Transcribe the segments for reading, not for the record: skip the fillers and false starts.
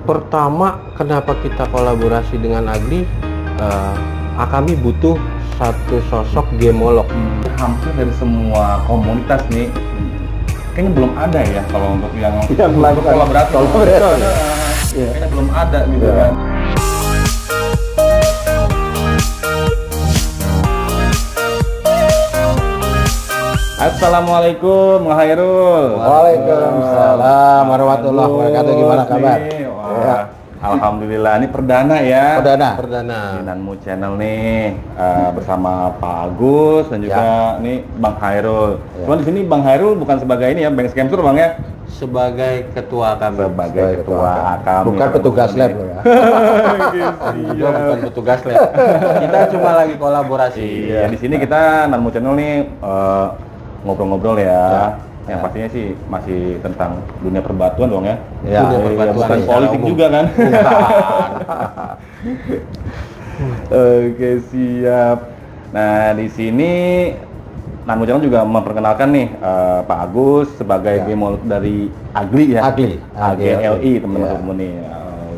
Pertama, kenapa kita kolaborasi dengan Agli? Kami butuh satu sosok gemolog. Hampir dari semua komunitas nih, kayaknya belum ada ya kalau untuk yang melakukan kolaborasi. Kayaknya belum ada gitu kan. Assalamualaikum, Bang Hairul. Waalaikumsalam warahmatullahi wabarakatuh. Gimana kabar? Ya. Alhamdulillah, ini perdana ya. Perdana. Di Nanmu Channel nih bersama Pak Agus dan juga nih Bang Hairul. Cuman di sini Bang Hairul bukan sebagai ini ya, Bang Scamsur Bang ya. Sebagai ketua kami. Sebagai ketua kami. Bukan petugas lab loh ya. Juga bukan petugas lab. Kita cuma lagi kolaborasi. Iya, di sini kita Nanmu Channel nih ngobrol-ngobrol ya. Yang pastinya sih masih tentang dunia perbatuan dong ya. Ya, dunia perbatuan bukan politik juga kan. Oke, siap. Nah, di sini Nanmu Channel juga memperkenalkan nih Pak Agus sebagai gemolog dari Agli ya. AGLI teman-teman nih.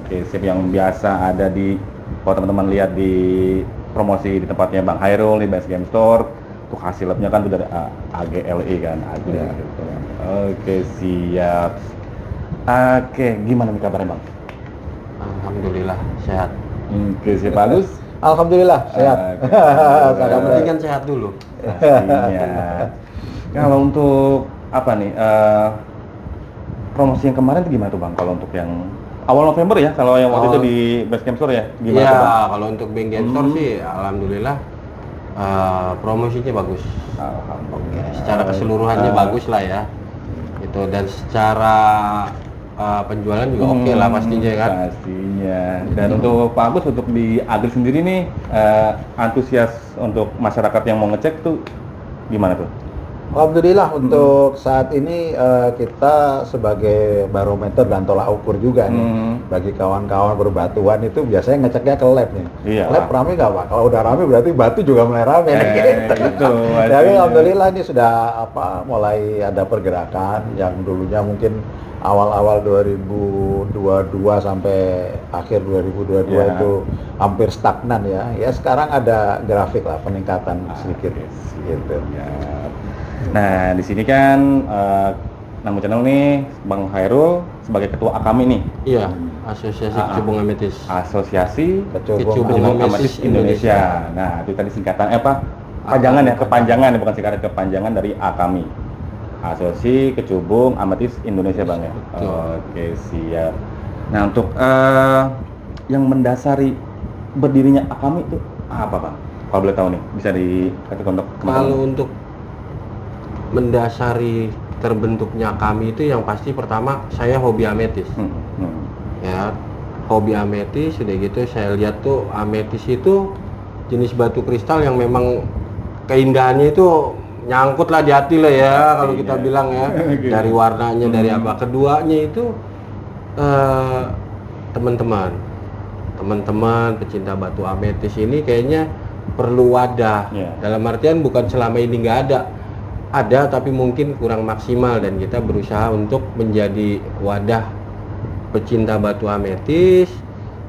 Oke, siap, yang biasa ada di kalau teman-teman lihat di promosi di tempatnya Bang Hairul di Best Game Store. Untuk hasil labnya kan udah ada AGLI kan, Agli gitu. Oke, siap. Oke, gimana nih kabarnya Bang? Alhamdulillah sehat. Oke, siap Bagus. Alhamdulillah sehat. Yang penting kan sehat dulu. Pastinya. Kalau untuk apa nih promosi yang kemarin itu gimana tuh Bang? Kalau untuk yang awal November ya, kalau yang waktu itu di Best Game Store ya, gimana tuh Bang? Kalau untuk Best Game Store sih, alhamdulillah promosinya bagus. Secara keseluruhannya bagus lah ya. Itu dan secara penjualan juga oke lah pastinya kan. Pastinya. Dan untuk Pak Agus, untuk di Agli sendiri nih antusias untuk masyarakat yang mau ngecek tuh gimana tuh? Alhamdulillah untuk saat ini kita sebagai barometer dan tolak ukur juga nih bagi kawan-kawan berbatuan itu biasanya ngeceknya ke lab nih. Iya. Lab rame nggak Pak? Kalau udah rame berarti batu juga mulai rame. Gitu. Tapi alhamdulillah ini sudah mulai ada pergerakan yang dulunya mungkin awal-awal 2022 sampai akhir 2022 itu hampir stagnan ya. Ya sekarang ada grafik lah peningkatan sedikit gitu. Nah, di sini kan Nanmu Channel nih Bang Hairul sebagai ketua AKAMI nih. Iya, Asosiasi Kecubung Ametis. Asosiasi Kecubung Ametis Indonesia. Nah, itu tadi singkatan kepanjangan ya, kepanjangan bukan singkatan, kepanjangan dari AKAMI. Asosiasi Kecubung Ametis Indonesia Bang ya. Oke, siap. Nah, untuk yang mendasari berdirinya AKAMI itu apa Bang? Kalau boleh tahu nih, bisa dikasih kontak. Kalau untuk mendasari terbentuknya kami itu yang pasti pertama saya hobi ametis. Ya, hobi ametis, sudah gitu saya lihat tuh ametis itu jenis batu kristal yang memang keindahannya itu nyangkut lah di hati lah ya kalau kita bilang ya. Dari warnanya, dari apa. Keduanya itu teman-teman pecinta batu ametis ini kayaknya perlu wadah. Dalam artian bukan selama ini nggak ada tapi mungkin kurang maksimal, dan kita berusaha untuk menjadi wadah pecinta batu ametis,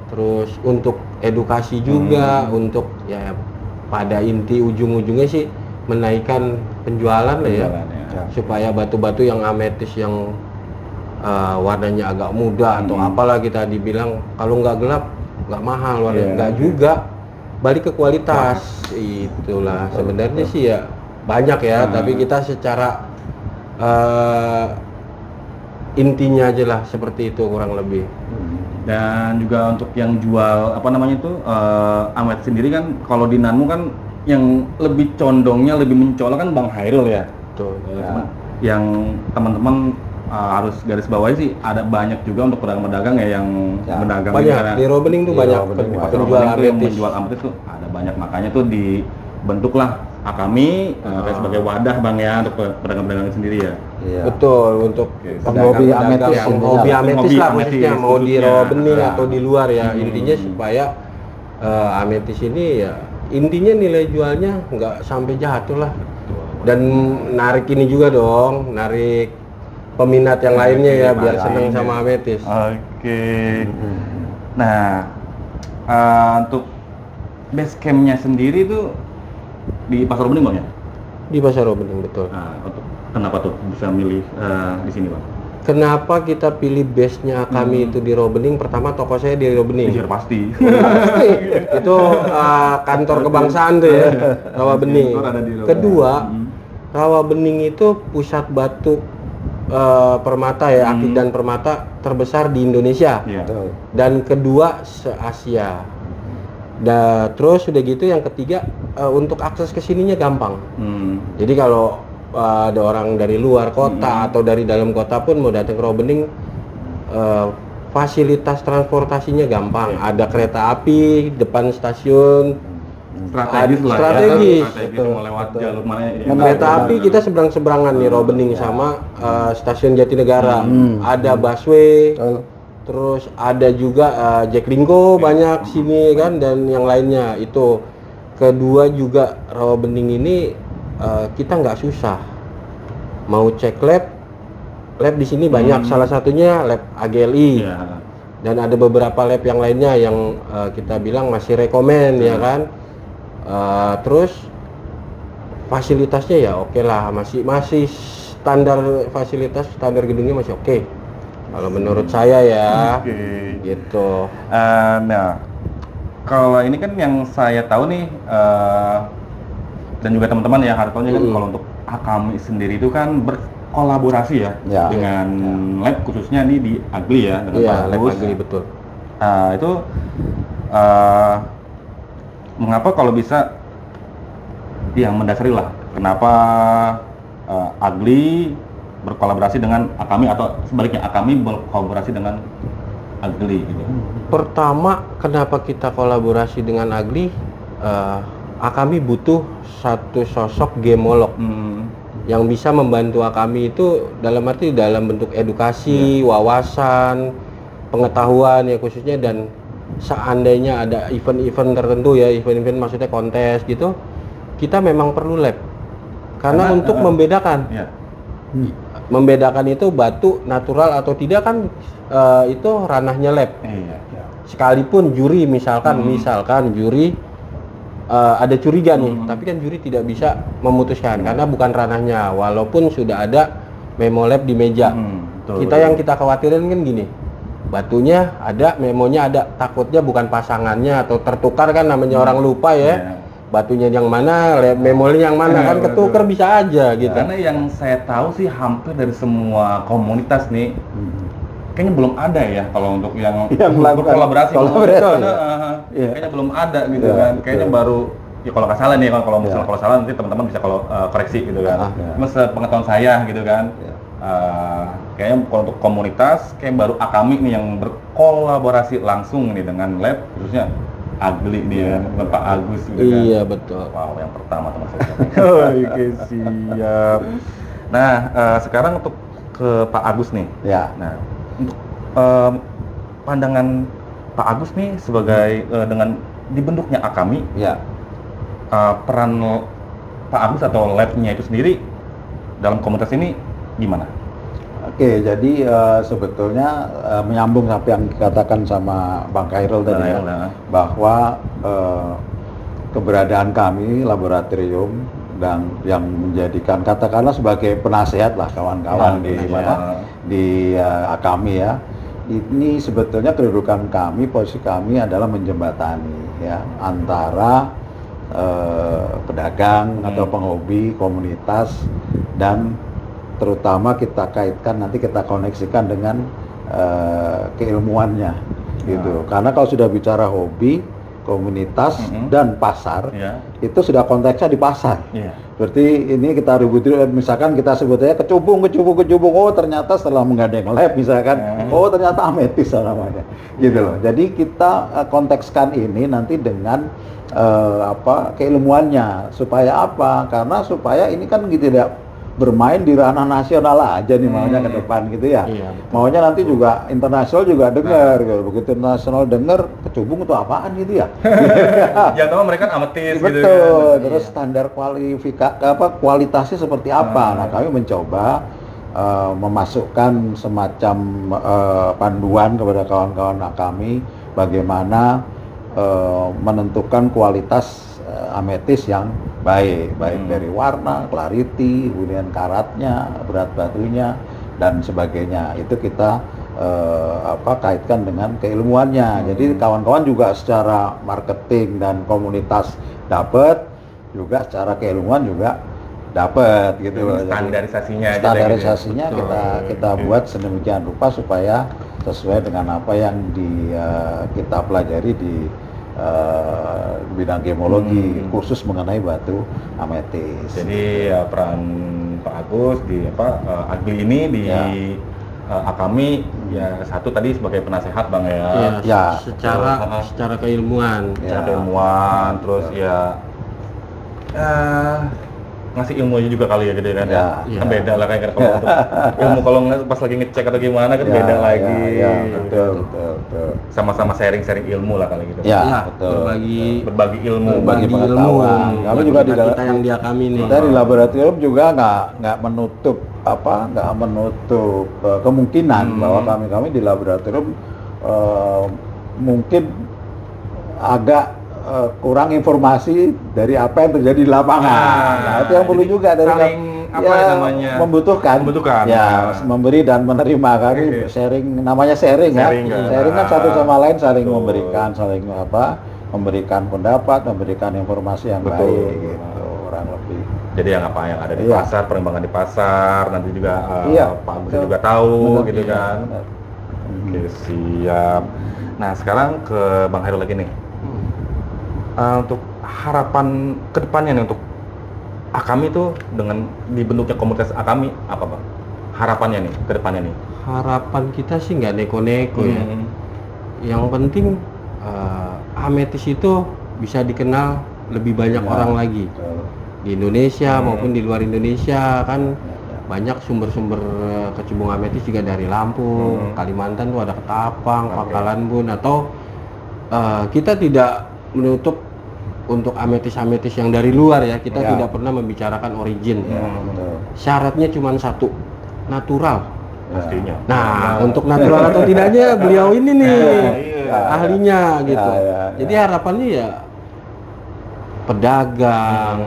terus untuk edukasi juga, untuk ya pada inti ujung-ujungnya sih menaikkan penjualan lah ya, supaya batu-batu yang ametis yang warnanya agak muda atau apalah kita dibilang kalau nggak gelap nggak mahal warnanya, nggak juga, balik ke kualitas. Itulah sebenarnya sih ya banyak ya, tapi kita secara intinya aja lah seperti itu kurang lebih. Dan juga untuk yang jual amet sendiri kan, kalau di Nanmu kan yang lebih condongnya, lebih mencolok kan Bang Hairul ya. Betul. Yang teman-teman harus garis bawahi sih, ada banyak juga untuk pedagang-pedagang ya yang berdagang banyak di Robening tuh banyak penjual ametis. Menjual ametis tuh ada banyak, makanya tuh dibentuklah AKAMI sebagai wadah Bang ya untuk pedagang-pedagang sendiri ya. Iya. Betul, untuk hobi ametis, hobi ametis lah khususnya, mau di Robening atau di luar ya. Intinya supaya ametis ini ya intinya nilai jualnya nggak sampai jatuh lah. Dan narik ini juga dong, narik peminat yang lainnya ya biar senang sama ametis. Oke. Nah, untuk base campnya sendiri tuh di Pasar Bening Bang ya? Di Pasar Bening, betul. Nah, kenapa tuh bisa milih di sini Bang? Kenapa kita pilih base-nya kami itu di Robening? Pertama, toko saya di Robening. Iya pasti. Itu kantor kebangsaan tuh ya, Rawabening. Kedua, Rawabening itu pusat batu permata ya, akik dan permata terbesar di Indonesia. Dan kedua se-Asia. Terus udah gitu yang ketiga, untuk akses ke sininya gampang. Jadi kalau ada orang dari luar kota atau dari dalam kota pun mau datang ke Robening, fasilitas transportasinya gampang. Ada kereta api depan stasiun, strategis lah strategis. Ya, mau lewat jalur mana ya. Kereta api kita seberang-seberangan nih Robening sama stasiun Jatinegara. Ada busway, terus ada juga Jaklingko banyak sini kan, dan yang lainnya itu. Kedua juga Rawabening ini kita nggak susah mau cek lab di sini banyak, salah satunya lab AGLI dan ada beberapa lab yang lainnya yang kita bilang masih rekomen ya kan. Terus fasilitasnya ya oke lah, masih standar fasilitas, standar gedungnya masih oke kalau menurut saya ya. Gitu. Nah, kalau ini kan yang saya tahu nih dan juga teman-teman yang harusnya kan kalau untuk kami sendiri itu kan berkolaborasi ya dengan lab khususnya nih di Agli ya, dengan lab Agli betul. Itu mengapa kalau bisa yang mendasari lah kenapa Agli berkolaborasi dengan Akami atau sebaliknya Akami berkolaborasi dengan Agli gitu. Pertama, kenapa kita kolaborasi dengan Agli? Akami butuh satu sosok gemolog yang bisa membantu Akami itu dalam arti dalam bentuk edukasi, wawasan, pengetahuan ya khususnya, dan seandainya ada event-event tertentu ya, event-event maksudnya kontes gitu, kita memang perlu lab karena untuk membedakan membedakan itu batu natural atau tidak kan itu ranahnya lab. Sekalipun juri misalkan juri ada curiga nih, tapi kan juri tidak bisa memutuskan karena bukan ranahnya, walaupun sudah ada memo lab di meja. Yang kita khawatirin kan gini, batunya ada, memonya ada, takutnya bukan pasangannya atau tertukar kan, namanya orang lupa ya. Batunya yang mana, memorinya yang mana kan ketukar bisa aja gitu. Karena yang saya tahu sih hampir dari semua komunitas nih kayaknya belum ada ya kalau untuk yang kolaborasi. Kayaknya belum ada gitu kan. Kayaknya baru ya kalau nggak salah nih, kalau misalnya kalau salah nanti teman-teman bisa koreksi gitu kan. Cuma sepengetahuan saya gitu kan. Kayaknya kalau untuk komunitas kayak baru Akami nih yang berkolaborasi langsung nih dengan lab khususnya Agli nih ya, Pak Agus gitu kan. Iya betul. Wow, yang pertama teman saya. Oke, siap. Nah, sekarang untuk ke Pak Agus nih. Nah, untuk pandangan Pak Agus nih sebagai dengan dibentuknya Akami, peran Pak Agus atau labnya itu sendiri dalam komunitas ini gimana? Oke, jadi sebetulnya menyambung sampai yang dikatakan sama Bang Khairul tadi bahwa keberadaan kami laboratorium dan yang menjadikan katakanlah sebagai penasehat lah kawan-kawan di Akami ya. Ini sebetulnya kedudukan kami, posisi kami adalah menjembatani ya antara pedagang atau penghobi, komunitas, dan terutama kita kaitkan, nanti kita koneksikan dengan keilmuannya gitu. Karena kalau sudah bicara hobi, komunitas dan pasar, itu sudah konteksnya di pasar. Berarti ini kita ribut-ribut, misalkan kita sebutnya kecubung, oh ternyata setelah menggandeng lab misalkan, oh ternyata ametis namanya, gitu loh. Jadi kita kontekskan ini nanti dengan keilmuannya, supaya apa? Karena supaya ini kan gitu ya, bermain di ranah nasional aja nih maunya ke depan gitu ya. Maunya nanti juga internasional juga dengar gitu. Begitu internasional dengar, kecubung itu apaan gitu ya. Jangan tahu mereka ametis gitu. Betul. Terus standar kualitasnya seperti apa. Nah, kami mencoba memasukkan semacam panduan kepada kawan-kawan kami bagaimana menentukan kualitas ametis yang baik dari warna, clarity, kemudian karatnya, berat batunya dan sebagainya. Itu kita kaitkan dengan keilmuannya. Jadi kawan-kawan juga secara marketing dan komunitas dapat, juga secara keilmuan juga dapat gitu loh. Standarisasinya kita buat sedemikian rupa supaya sesuai dengan apa yang kita pelajari di bidang gemologi, kursus mengenai batu ametis. Jadi peran Pak Agus di Agli ini di Akami ya satu tadi sebagai penasehat Bang ya secara keilmuan, terus ngasih ilmu aja juga kali ya gitu kan kan beda lah kayak kalau untuk ilmu kalau pas lagi ngecek atau gimana kan beda lagi betul. Sama-sama sharing ilmu lah kali gitu betul. berbagi ilmu, berbagi pengetahuan. Kami juga di kita yang di Akami nih, kita di laboratorium juga nggak menutup kemungkinan bahwa kami di laboratorium mungkin agak kurang informasi dari apa yang terjadi di lapangan. Nah, itu yang perlu juga dari membutuhkan. Memberi dan menerima kami sharing, namanya sharing ya. Sharing kan satu sama lain saling memberikan, memberikan pendapat, memberikan informasi yang baik gitu, kurang lebih. Jadi yang ada di pasar, pengembangan di pasar, nanti juga Pak Agus juga tahu gitu kan. Oke, siap. Nah, sekarang ke Bang Hairul lagi nih. Untuk harapan kedepannya nih untuk Akami itu dengan dibentuknya komunitas Akami apa Bang? Harapannya nih kedepannya nih? Harapan kita sih nggak neko-neko ya. Yang penting ametis itu bisa dikenal lebih banyak orang lagi di Indonesia maupun di luar Indonesia kan. Banyak sumber-sumber kecubung ametis juga dari Lampung, Kalimantan tuh ada Ketapang, Pangkalan Bun, atau kita tidak menutup untuk ametis-ametis yang dari luar ya, kita tidak pernah membicarakan origin. Syaratnya cuma satu, natural. Pastinya. Nah, untuk natural atau tidaknya beliau ini nih ahlinya gitu. Jadi harapannya ya pedagang,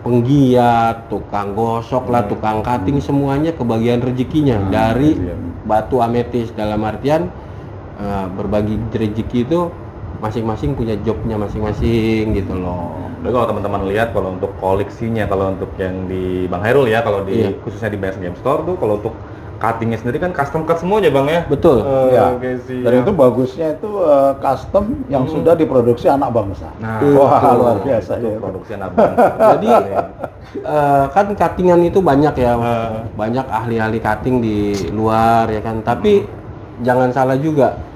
penggiat, tukang gosok lah, tukang cutting, semuanya kebagian rezekinya dari batu ametis, dalam artian berbagi rezeki itu masing-masing punya jobnya masing-masing gitu loh. Jadi kalau teman-teman lihat kalau untuk koleksinya, kalau untuk yang di Bang Hairul ya, kalau di khususnya di BS Game Store tuh kalau untuk cuttingnya sendiri kan custom cut semua aja Bang ya. Betul. Dan itu bagusnya itu custom yang sudah diproduksi anak bangsa. Nah, luar biasa ya produksi anak bangsa. Jadi kan cuttingan itu banyak ya, banyak ahli-ahli cutting di luar ya kan. Tapi jangan salah juga,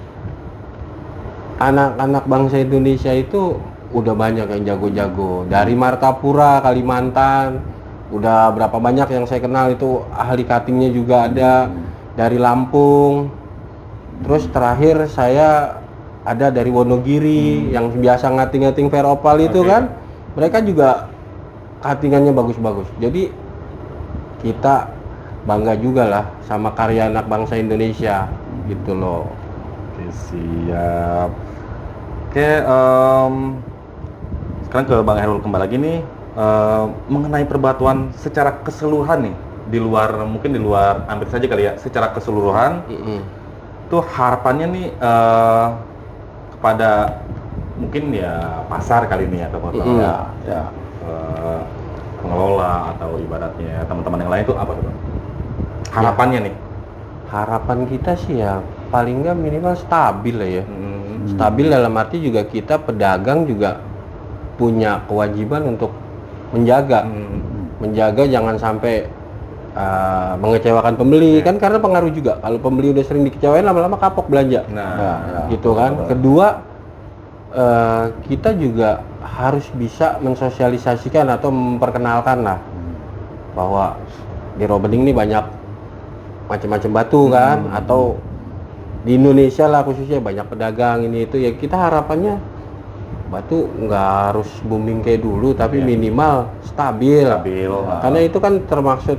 anak-anak bangsa Indonesia itu udah banyak yang jago-jago. Dari Martapura, Kalimantan, udah berapa banyak yang saya kenal itu ahli cuttingnya juga ada. Dari Lampung. Terus terakhir saya ada dari Wonogiri yang biasa ngating-ngating veropal itu kan. Mereka juga cuttingannya bagus-bagus. Jadi kita bangga juga lah sama karya anak bangsa Indonesia gitu loh. Oke, siap. Oke, sekarang ke Bang Hairul kembali lagi nih, mengenai perbatuan secara keseluruhan nih, mungkin di luar hampir saja kali ya, secara keseluruhan, tuh harapannya nih kepada mungkin ya pasar kali ini ya, pengelola atau ibaratnya teman-teman yang lain tuh apa tuh Bang? Harapannya nih? Harapan kita sih ya paling nggak minimal stabil lah ya. Stabil dalam arti juga kita pedagang juga punya kewajiban untuk menjaga jangan sampai mengecewakan pembeli kan, karena pengaruh juga kalau pembeli udah sering dikecewain lama-lama kapok belanja. Gitu kan. Kedua, kita juga harus bisa mensosialisasikan atau memperkenalkan lah bahwa di Robening ini banyak macam-macam batu kan, atau di Indonesia lah khususnya banyak pedagang ini itu ya. Kita harapannya batu nggak harus booming kayak dulu, tapi minimal stabil. Karena itu kan termaksud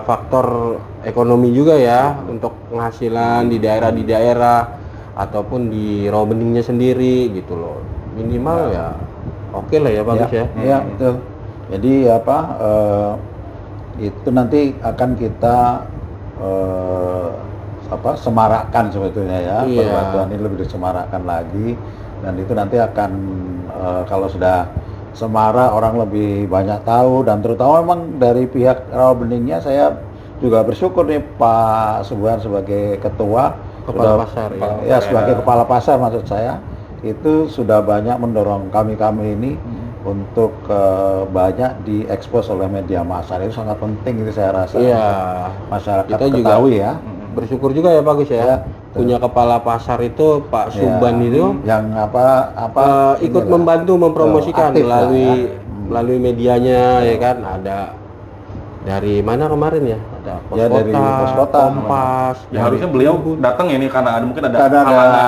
faktor ekonomi juga ya untuk penghasilan di daerah ataupun di raw beningnya sendiri gitu loh. Minimal ya oke lah ya bagus ya. Iya betul. Jadi itu nanti akan kita semarakkan sebetulnya ya. Perbatuan ini lebih disemarakkan lagi, dan itu nanti akan kalau sudah semarak orang lebih banyak tahu, dan terutama memang dari pihak rawa beningnya saya juga bersyukur nih Pak Subuhan sebagai ketua kepala pasar ya sebagai kepala pasar maksud saya itu sudah banyak mendorong kami ini untuk banyak diekspos oleh media massa. Itu sangat penting, itu saya rasa masyarakat kita ketahui juga bersyukur juga ya bagus ya punya kepala pasar itu Pak Suban itu yang ikut membantu mempromosikan melalui medianya ya kan. Ada dari mana kemarin ya? Ada dari Pos Kota, Kompas. Ya harusnya beliau datang ya ini karena mungkin ada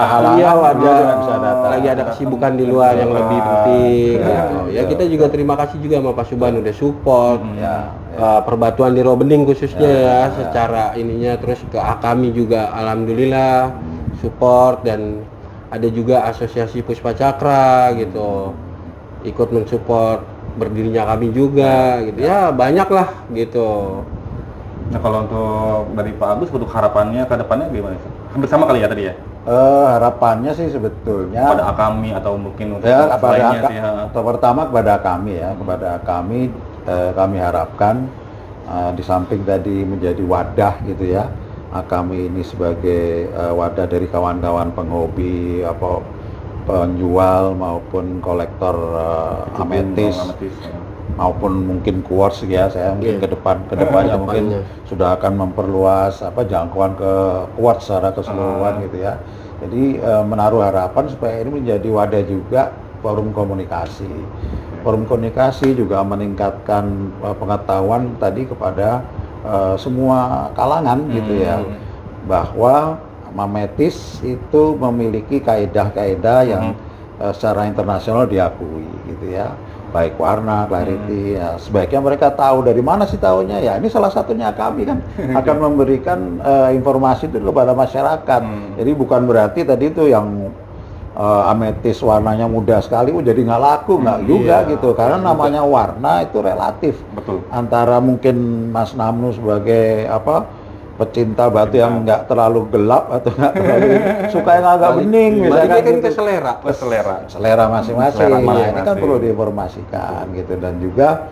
halangan, lagi ada kesibukan di luar yang lebih penting. Ya kita juga terima kasih juga sama Pak Suban udah support perbatuan di Robening khususnya secara ininya, terus ke Akami juga alhamdulillah support, dan ada juga asosiasi Puspa Cakra gitu ikut mensupport berdirinya kami juga gitu ya, banyak lah gitu. Nah kalau untuk dari Pak Agus untuk harapannya ke depannya gimana sih? Hampir sama kali ya tadi ya? Harapannya sih sebetulnya pada Akami atau mungkin untuk pertama kepada kami kami harapkan di samping tadi menjadi wadah gitu ya, kami ini sebagai wadah dari kawan-kawan penghobi penjual maupun kolektor ametis maupun mungkin quartz ya, saya mungkin kedepannya mungkin sudah akan memperluas jangkauan ke quartz secara keseluruhan gitu ya. Jadi menaruh harapan supaya ini menjadi wadah juga forum komunikasi. Forum komunikasi juga meningkatkan pengetahuan tadi kepada semua kalangan gitu ya, bahwa ametis itu memiliki kaedah-kaedah yang secara internasional diakui gitu ya, baik warna, clarity, ya sebaiknya mereka tahu. Dari mana sih tahunya? Ya ini salah satunya kami kan akan memberikan informasi itu kepada masyarakat. Jadi bukan berarti tadi itu yang ametis warnanya mudah sekali jadi nggak laku, nggak juga gitu, karena namanya warna itu relatif. Betul. Antara mungkin Mas Namnu sebagai pecinta batu yang nggak terlalu gelap atau nggak terlalu suka yang agak bening misalkan kan ke selera masing-masing. Ini kan perlu diinformasikan gitu, dan juga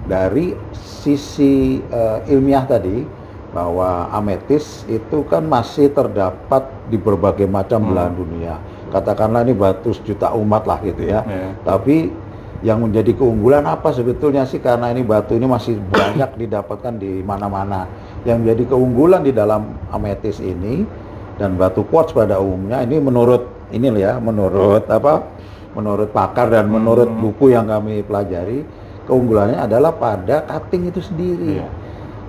dari sisi ilmiah tadi bahwa ametis itu kan masih terdapat di berbagai macam belahan dunia. Katakanlah ini batu sejuta umat lah gitu ya. Tapi yang menjadi keunggulan apa sebetulnya sih? Karena ini batu ini masih banyak didapatkan di mana-mana. Yang menjadi keunggulan di dalam ametis ini dan batu quartz pada umumnya ini menurut pakar dan menurut buku yang kami pelajari, keunggulannya adalah pada cutting itu sendiri.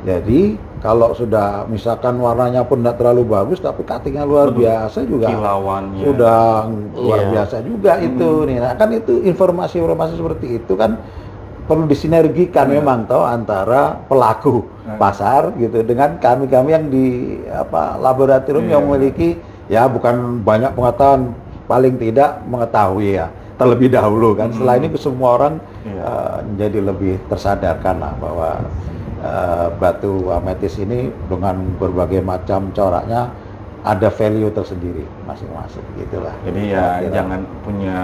Jadi kalau sudah misalkan warnanya pun tidak terlalu bagus tapi cuttingnya luar biasa juga, kilauannya sudah luar biasa juga itu nih. Nah kan itu informasi seperti itu kan perlu disinergikan memang antara pelaku pasar gitu dengan kami yang di laboratorium yang memiliki bukan banyak pengetahuan, paling tidak mengetahui terlebih dahulu kan. Setelah ini semua orang menjadi lebih tersadarkan lah bahwa batu ametis ini dengan berbagai macam coraknya ada value tersendiri masing-masing gitulah. Jadi jangan punya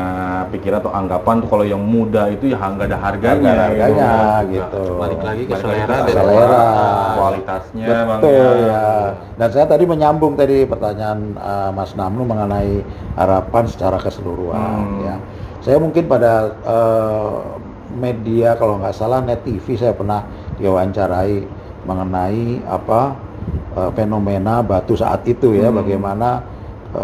pikiran atau anggapan tuh kalau yang muda itu nggak ada harganya gitu. Balik lagi ke selera kualitasnya. Betul ya. Dan saya tadi menyambung pertanyaan Mas Namnu mengenai harapan secara keseluruhan ya. Saya mungkin pada media kalau nggak salah Net TV saya pernah diwawancarai mengenai fenomena batu saat itu ya, bagaimana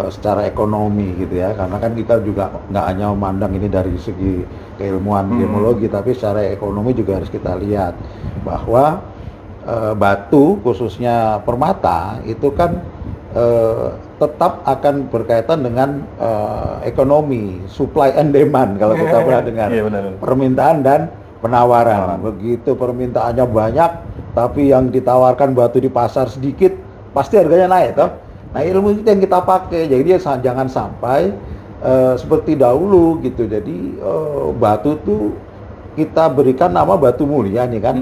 secara ekonomi gitu ya, karena kan kita juga nggak hanya memandang ini dari segi keilmuan gemologi, tapi secara ekonomi juga harus kita lihat bahwa batu khususnya permata itu kan tetap akan berkaitan dengan ekonomi, supply and demand kalau kita pernah dengar, permintaan dan penawaran. Begitu permintaannya banyak, tapi yang ditawarkan batu di pasar sedikit, pasti harganya naik toh. Nah, ilmu itu yang kita pakai. Jadi jangan sampai seperti dahulu gitu. Jadi batu tuh kita berikan nama batu mulia nih kan.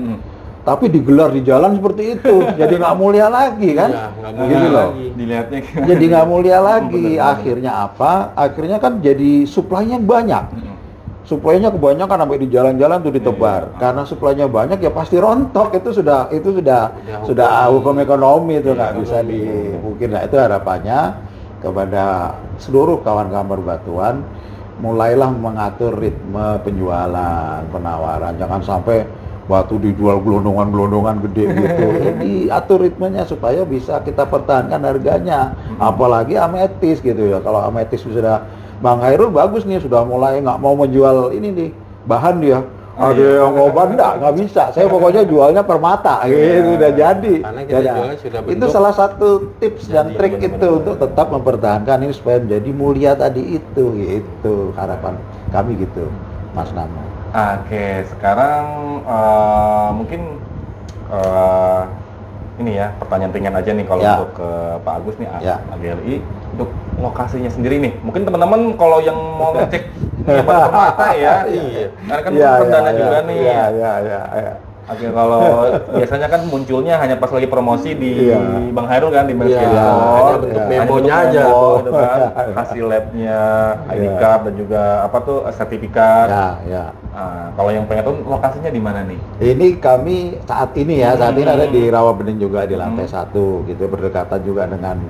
Tapi digelar di jalan seperti itu, jadi nggak mulia lagi kan? Iya, nggak mulia Gitu loh. lagi. Dilihatnya Jadi nggak mulia lagi. Akhirnya apa? Akhirnya kan jadi suplainya banyak. Suplainya kebanyakan sampai di jalan-jalan tuh ditebar. Karena suplainya banyak ya pasti rontok. Itu sudah hukum ekonomi itu nggak bisa dimungkin. Nah, itu harapannya kepada seluruh kawan-kawan berbatuan, mulailah mengatur ritme penjualan, penawaran. Jangan sampai batu dijual gelondongan-gelondongan gede gitu. Jadi atur ritmenya supaya bisa kita pertahankan harganya. Apalagi ametis gitu ya. Kalau ametis sudah Bang Khairul bagus nih, sudah mulai nggak mau menjual ini nih bahan dia. Ada yang mau nggak bisa. Saya pokoknya jualnya permata gitu udah jadi. Karena kita jualnya sudah bentuk. Itu salah satu tips dan trik itu untuk tetap mempertahankan ini supaya menjadi mulia tadi itu gitu. Harapan kami gitu, Mas Namo. Oke, sekarang mungkin ini ya pertanyaan ringan aja nih kalau untuk ke Pak Agus nih, AGLI untuk lokasinya sendiri nih. Mungkin teman-teman kalau yang mau ngecek permata ya, karena kan perdana juga nih. Oke, kalau biasanya kan munculnya hanya pas lagi promosi di Bang Khairul kan, di hanya bentuk memonya aja gitu kan, hasil labnya, ID card dan juga apa tuh sertifikat. Nah, kalau yang pengen tahu lokasinya di mana nih? Ini kami saat ini ada di Rawabening juga di lantai 1 gitu, berdekatan juga dengan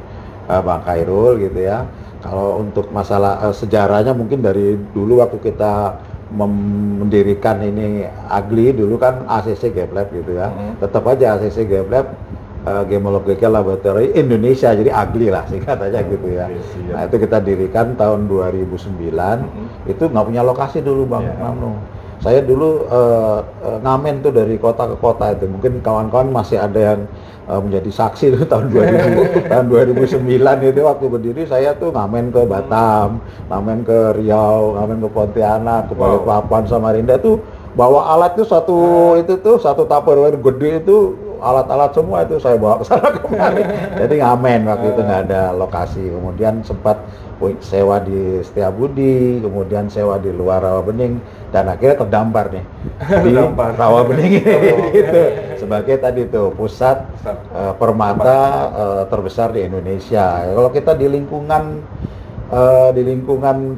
Bang Khairul gitu ya. Kalau untuk masalah sejarahnya mungkin dari dulu waktu kita mendirikan ini AGLI dulu kan ACC Game Lab gitu ya. Tetap aja ACC Game Lab Gemological Laboratory Indonesia, jadi AGLI lah singkat aja gitu ya. Nah, itu kita dirikan tahun 2009. Itu nggak punya lokasi dulu Bang Nano. Saya dulu ngamen tuh dari kota ke kota itu. Mungkin kawan-kawan masih ada yang menjadi saksi tuh tahun 2000, tahun 2009 itu waktu berdiri saya tuh ngamen ke Batam, ngamen ke Riau, ngamen ke Pontianak, ke Balikpapan, Samarinda tuh bawa alat tuh satu Tupperware gede itu, alat-alat semua itu saya bawa ke sana kemari. Jadi ngamen waktu itu nggak ada lokasi. Kemudian sempat sewa di Setiabudi, kemudian sewa di luar Rawabening, dan akhirnya terdampar nih di Rawabening ini gitu. Sebagai tadi tuh pusat permata terbesar di Indonesia. Kalau kita di lingkungan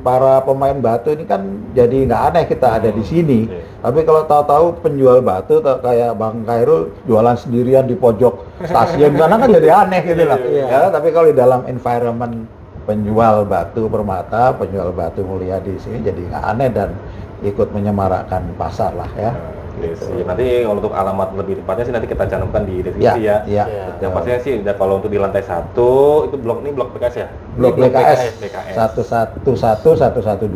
para pemain batu ini kan jadi nggak aneh kita ada di sini. Tapi kalau tahu-tahu penjual batu kayak Bang Khairul jualan sendirian di pojok stasiun sana kan jadi aneh gitu lah. Ya, tapi kalau di dalam environment penjual batu permata, penjual batu mulia di sini jadi nggak aneh dan ikut menyemarakkan pasar lah ya. Gitu. Nanti kalau untuk alamat lebih tepatnya sih nanti kita cantumkan di deskripsi ya. Yang pastinya sih kalau untuk di lantai 1 itu blok ini blok PKS ya. Blok PKS 111 112.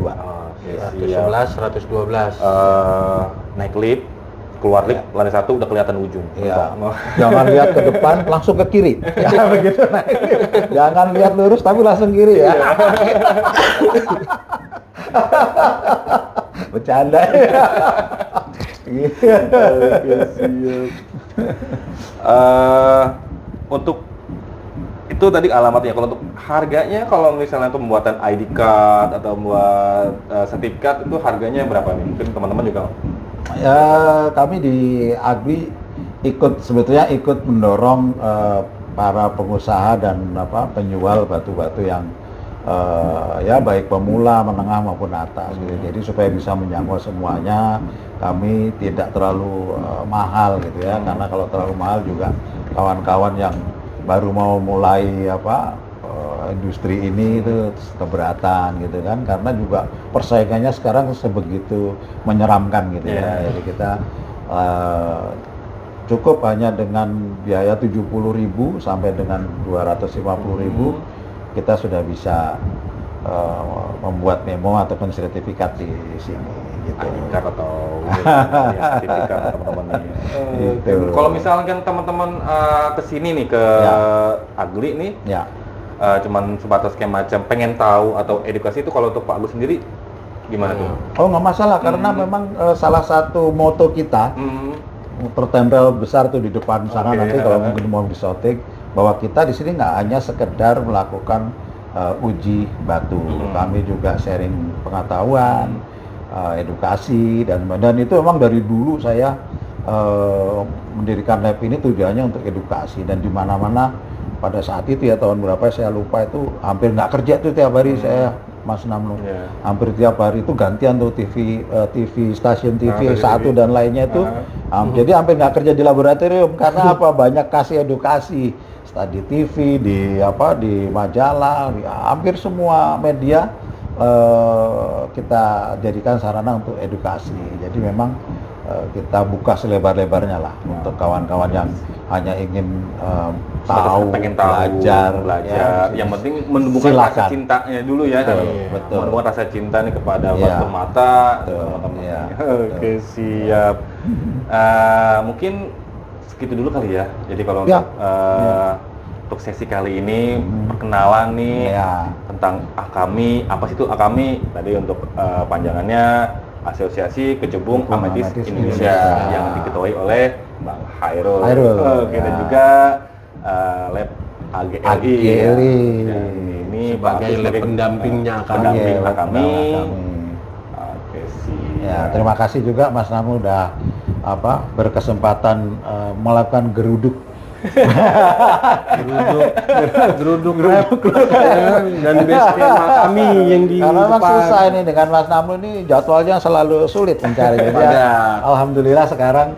111 112. Naik lift, keluar lift lantai 1 udah kelihatan ujung. Jangan lihat ke depan, langsung ke kiri. Ya begitu naik lift. Jangan lihat lurus tapi langsung kiri ya. Bercanda. Untuk itu tadi alamatnya. Kalau untuk harganya, kalau misalnya untuk pembuatan ID card atau buat sertifikat itu harganya berapa nih? Mungkin teman-teman juga. Ya, kami di AGLI sebetulnya ikut mendorong para pengusaha dan penjual batu-batu yang ya baik pemula, menengah maupun atas gitu. Jadi supaya bisa menjangkau semuanya, kami tidak terlalu mahal gitu ya. Karena kalau terlalu mahal juga kawan-kawan yang baru mau mulai industri ini itu keberatan gitu kan. Karena juga persaingannya sekarang sebegitu menyeramkan gitu ya. Jadi kita cukup hanya dengan biaya 70.000 sampai dengan 250.000 kita sudah bisa membuat memo ataupun sertifikat di sini gitu. Sertifikat atau sertifikat teman-teman nih. Gitu. Kalau misalkan teman-teman kesini nih ke AGLI nih, cuman sebatas kayak macam pengen tahu atau edukasi itu, kalau untuk Pak Agus sendiri Gimana tuh? Oh nggak masalah, karena memang salah satu moto kita tertempel besar tuh di depan sana nanti kalau mungkin mau disotik, bahwa kita di sini nggak hanya sekedar melakukan uji batu, kami juga sharing pengetahuan, edukasi dan itu memang dari dulu saya mendirikan lab ini tujuannya untuk edukasi, dan di mana-mana pada saat itu ya tahun berapa saya lupa itu hampir nggak kerja tuh tiap hari saya Mas Namnu, hampir tiap hari itu gantian tuh TV stasiun TV satu dan lainnya itu, jadi hampir nggak kerja di laboratorium karena apa, banyak kasih edukasi, di TV, di majalah, hampir semua media kita jadikan sarana untuk edukasi. Jadi memang kita buka selebar-lebarnya lah untuk kawan-kawan yang hanya ingin pengen tahu, belajar. Ya, yang penting menumbuhkan rasa cintanya dulu ya. Betul. Menumbuhkan rasa cinta nih kepada batu mata, teman-teman. Ya, Oke, siap. Mungkin segitu dulu kali ya. Jadi kalau untuk sesi kali ini perkenalan nih tentang AKAMI. Apa sih itu AKAMI? Tadi untuk panjangannya Asosiasi Kecubung Ametis Indonesia yang diketuai oleh Bang Hairul. Oke, dan juga Lab AGLI. Ini sebagai lab pendampingnya AKAMI. Oke, siap. Ya, terima kasih juga Mas Namu udah berkesempatan melakukan geruduk dan basecamp kami yang di karena memang depan. susah ini dengan Mas Namu ini, jadwalnya selalu sulit mencari. Alhamdulillah sekarang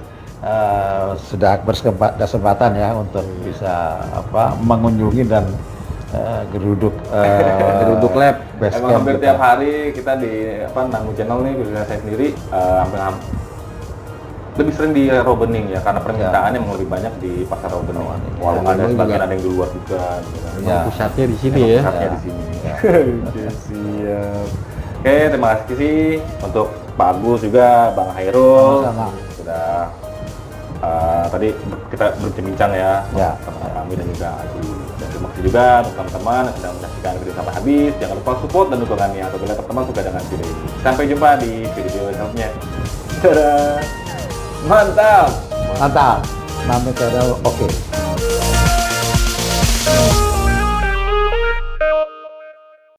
sudah berkesempatan ya untuk bisa mengunjungi dan geruduk lab basecamp. Hampir tiap hari kita di Nanggu Channel nih, khususnya saya sendiri hampir lebih sering di Robening ya, karena permintaan yang lebih banyak di pasar Robening. Walaupun ada sebagian ada yang di luar juga. Pusatnya di sini ya. Pusatnya di sini. Oke, siap. Oke, terima kasih sih untuk Pak Agus juga, Bang Hairul. Sudah tadi kita berbincang ya sama kami dan juga Adi. Dan terima kasih juga untuk teman-teman yang sudah menyaksikan video sampai habis. Jangan lupa support dan dukungannya apabila teman-teman suka dengan video ini. Sampai jumpa di video selanjutnya. Dadah. Mantap. Namanya oke.